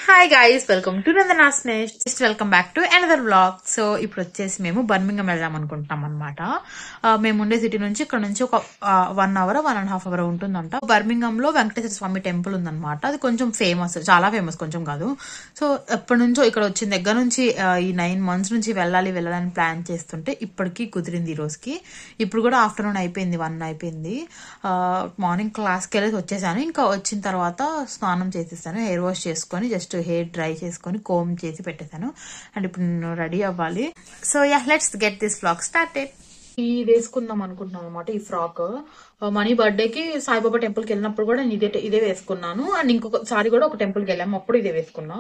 Hi guys, welcome to Nandana's nest. Welcome back to another vlog. So ఇప్పుడు వచ్చేసి మేము బర్మింగం వెళ్దాం అనుకుంటున్నాం అనమాట. మేము ఉండే సిటీ నుంచి ఇక్కడ నుంచి ఒక 1 hour 1.5 hours ఉంటుందంట. బర్మింగం లో వెంకటేశ్వర స్వామి టెంపుల్ ఉందన్నమాట. అది కొంచెం ఫేమస్, చాలా ఫేమస్, కొంచెం కాదు. సో ఎప్పటి నుంచో ఇక్కడ వచ్చిన దగ్గర నుంచి ఈ 9 months నుంచి వెళ్ళాలని ప్లాన్ చేస్తుంటే ఇప్పటికీ కుదిరింది ఈ రోజుకి. ఇప్పుడు కూడా ఆఫ్టర్నూన్ అయిపోయింది, 1 అయిపోయింది. మార్నింగ్ క్లాస్కి వెళ్ళేసి వచ్చేసాను. ఇంకా వచ్చిన తర్వాత స్నానం చేసేసాను, హెయిర్ వాష్ చేసుకొని జస్ట్ హెయిర్ డ్రై చేసుకొని కోమ్ చేసి పెట్టేశాను. అండ్ ఇప్పుడు నేను రెడీ అవ్వాలి. So yeah, let's get this vlog started. ఈ వేసుకుందాం అనుకుంటున్నాను అనమాట. ఈ ఫ్రాక్ మనీ బర్త్డేకి సాయిబాబా టెంపుల్కి వెళ్ళినప్పుడు కూడా ఇదే వేసుకున్నాను. అండ్ ఇంకొకసారి కూడా ఒక టెంపుల్కి వెళ్ళాము, అప్పుడు ఇదే వేసుకున్నా.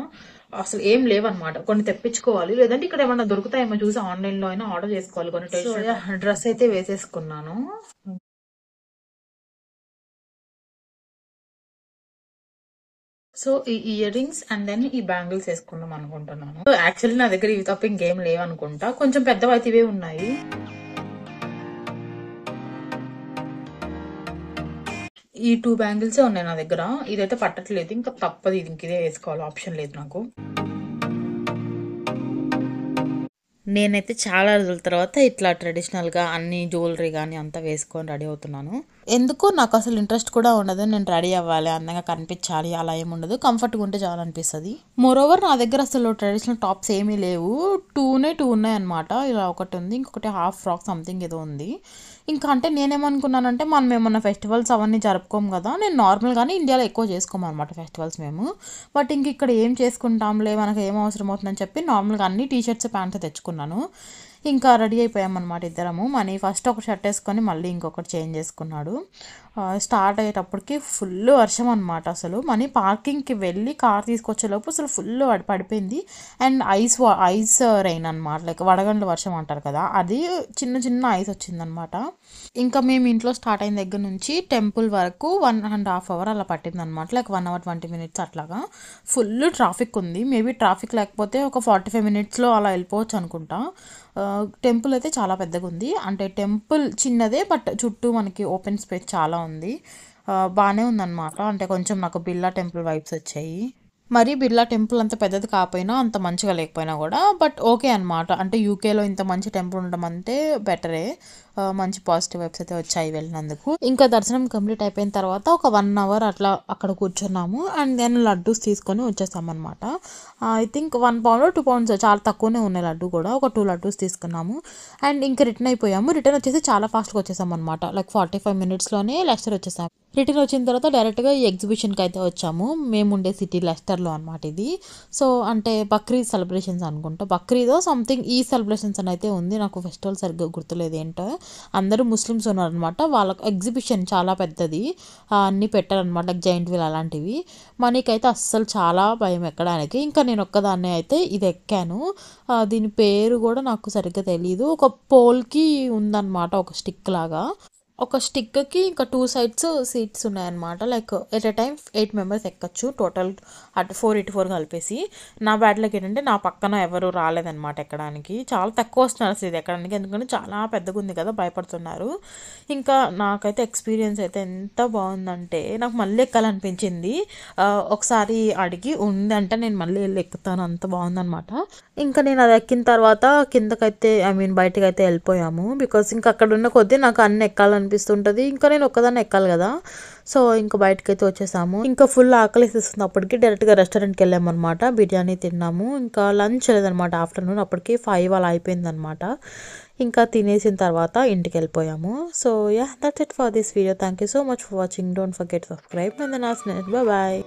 అసలు ఏం లేవన్నమాట, కొన్ని తెప్పించుకోవాలి, లేదంటే ఇక్కడ ఏమన్నా దొరుకుతాయేమో చూసి ఆన్లైన్ లో అయినా ఆర్డర్ చేసుకోవాలి కొన్ని. డ్రెస్ అయితే వేసేసుకున్నాను. సో ఈ ఇయర్ రింగ్స్ అండ్ దెన్ ఈ బ్యాంగిల్స్ వేసుకుందాం అనుకుంటున్నాను. యాక్చువల్లీ నా దగ్గర ఇవి తప్ప ఇంకేం లేవనుకుంటా, కొంచెం పెద్దవైతే ఇవే ఉన్నాయి. ఈ 2 బ్యాంగిల్సే ఉన్నాయి నా దగ్గర. ఇదైతే పట్టట్లేదు, ఇంకా తప్పదు, ఇదే వేసుకోవాలి, ఆప్షన్ లేదు నాకు. నేనైతే చాలా రోజుల తర్వాత ఇట్లా ట్రెడిషనల్గా అన్ని జ్యువెలరీ కానీ అంతా వేసుకొని రెడీ అవుతున్నాను. ఎందుకో నాకు అసలు ఇంట్రెస్ట్ కూడా ఉండదు, నేను రెడీ అవ్వాలి, అందంగా కనిపించాలి, అలా ఏముండదు. కంఫర్ట్గా ఉంటే చాలా అనిపిస్తుంది. మోరోవర్ నా దగ్గర అసలు ట్రెడిషనల్ టాప్స్ ఏమీ లేవు. 2 ఉన్నాయి అనమాట. ఇలా ఒకటి ఉంది, ఇంకొకటి హాఫ్ ఫ్రాక్ సంథింగ్ ఏదో ఉంది. ఇంకా అంటే నేనేమనుకున్నానంటే మనం ఏమన్నా ఫెస్టివల్స్ అవన్నీ జరుపుకోము కదా, నేను నార్మల్గానే ఇండియాలో ఎక్కువ చేసుకోము అనమాట ఫెస్టివల్స్ మేము. బట్ ఇంక ఇక్కడ ఏం చేసుకుంటాంలే, మనకు ఏం అవసరం అవుతుందని చెప్పి నార్మల్గా అన్ని టీషర్ట్స్ ప్యాంట్స్ తెచ్చుకున్నాను. ఇంకా రెడీ అయిపోయామన్నమాట ఇద్దరము. మనీ ఫస్ట్ ఒక షర్ట్ వేసుకొని మళ్ళీ ఇంకొకటి చేంజ్ చేసుకున్నాడు. స్టార్ట్ అయ్యేటప్పటికి ఫుల్ వర్షం అనమాట. అసలు మనీ పార్కింగ్కి వెళ్ళి కార్ తీసుకొచ్చేలోపు అసలు ఫుల్ పడిపోయింది. అండ్ ఐస్ రెయిన్ అనమాట, లైక్ వడగండ్ల వర్షం అంటారు కదా, అది చిన్న ఐస్ వచ్చిందనమాట. ఇంకా మేము ఇంట్లో స్టార్ట్ అయిన దగ్గర నుంచి టెంపుల్ వరకు 1.5 hours అలా పట్టింది అనమాట, లైక్ 1 hour 20 minutes అట్లాగా. ఫుల్ ట్రాఫిక్ ఉంది. మేబీ ట్రాఫిక్ లేకపోతే ఒక 45 minutesలో అలా వెళ్ళిపోవచ్చు అనుకుంటా. టెంపుల్ అయితే చాలా పెద్దగా ఉంది. అంటే టెంపుల్ చిన్నదే, బట్ చుట్టూ మనకి ఓపెన్ స్పేస్ చాలా ఉంది. బాగానే ఉందన్నమాట. అంటే కొంచెం నాకు బిర్లా టెంపుల్ వైబ్స్ వచ్చాయి. మరి బిర్లా టెంపుల్ అంత పెద్దది కాకపోయినా అంత మంచిగా లేకపోయినా కూడా బట్ ఓకే అనమాట. అంటే యూకేలో ఇంత మంచి టెంపుల్ ఉండడం అంటే బెటరే. మంచి పాజిటివ్ వైబ్స్ అయితే వచ్చాయి వెళ్ళినందుకు. ఇంకా దర్శనం కంప్లీట్ అయిపోయిన తర్వాత ఒక 1 hour అట్లా అక్కడ కూర్చున్నాము. అండ్ దెన్ లడ్డూస్ తీసుకొని వచ్చేసాం అనమాట. ఐ థింక్ 1 pound 2 pounds చాలా తక్కువనే ఉన్నాయి లడ్డు కూడా. ఒక 2 లడ్డూస్ తీసుకున్నాము. అండ్ ఇంకా రిటర్న్ అయిపోయాము. రిటర్న్ వచ్చేసి చాలా ఫాస్ట్గా వచ్చేసాం అనమాట, లైక్ 45 minutesలోనే లెస్టర్ వచ్చేసాం. రిటర్న్ వచ్చిన తర్వాత డైరెక్ట్గా ఈ ఎగ్జిబిషన్కి అయితే వచ్చాము. మేము ఉండే సిటీ లెస్టర్లో అనమాట ఇది. సో అంటే బక్రీద్ సెలబ్రేషన్స్ అనుకుంటా, బక్రీదో సంథింగ్ ఈ సెలబ్రేషన్స్ అని అయితే ఉంది. నాకు ఫెస్టివల్ సరిగ్గా గుర్తులేదు ఏంటో. అందరూ ముస్లిమ్స్ ఉన్నారనమాట. వాళ్ళ ఎగ్జిబిషన్ చాలా పెద్దది, అన్నీ పెట్టారనమాట, లైక్ జైంట్ వీల్ అలాంటివి. మనీకైతే అస్సలు చాలా భయం ఎక్కడానికి. ఇంకా నేను ఒక్కదాన్నే అయితే ఇది ఎక్కాను. దీని పేరు కూడా నాకు సరిగ్గా తెలియదు. ఒక పోల్కి ఉందన్నమాట, ఒక స్టిక్ లాగా. ఒక స్టిక్కి ఇంకా 2 sides సీట్స్ ఉన్నాయన్నమాట. Like at a time 8 members ఎక్కచ్చు, టోటల్ అటు 4 కలిపేసి. నా బ్యాడ్లోకి ఏంటంటే నా పక్కన ఎవరు రాలేదన్నమాట ఎక్కడానికి. చాలా తక్కువ వస్తున్నారు అసలు ఇది ఎక్కడానికి, ఎందుకంటే చాలా పెద్దగా ఉంది కదా, భయపడుతున్నారు. ఇంకా నాకైతే ఎక్స్పీరియన్స్ అయితే ఎంత బాగుందంటే నాకు మళ్ళీ ఎక్కాలనిపించింది. ఒకసారి అడిగి ఉందంటే నేను మళ్ళీ వెళ్ళి ఎక్కుతాను, అంత బాగుందనమాట. ఇంకా నేను అది ఎక్కిన తర్వాత కిందకైతే బయటకు అయితే వెళ్ళిపోయాము. బికాస్ ఇంకా అక్కడ ఉన్న కొద్దీ నాకు అన్ని ఎక్కాలనిపిస్తుంటుంది. ఇంకా నేను ఒక్కదాన్ని ఎక్కాలి కదా. సో ఇంకా బయటకు అయితే వచ్చేసాము. ఇంకా ఫుల్ ఆకలిస్తున్నప్పటికీ డైరెక్ట్గా రెస్టారెంట్కి వెళ్ళాము అనమాట. బిర్యానీ తిన్నాము. ఇంకా లంచ్ లేదనమాట ఆఫ్టర్నూన్, అప్పటికి 5 అలా అయిపోయిందనమాట. ఇంకా తినేసిన తర్వాత ఇంటికి వెళ్ళిపోయాము. So yeah, that's it for this video. Thank you so much for watching. Don't forget subscribe. Nandana's net. Bye.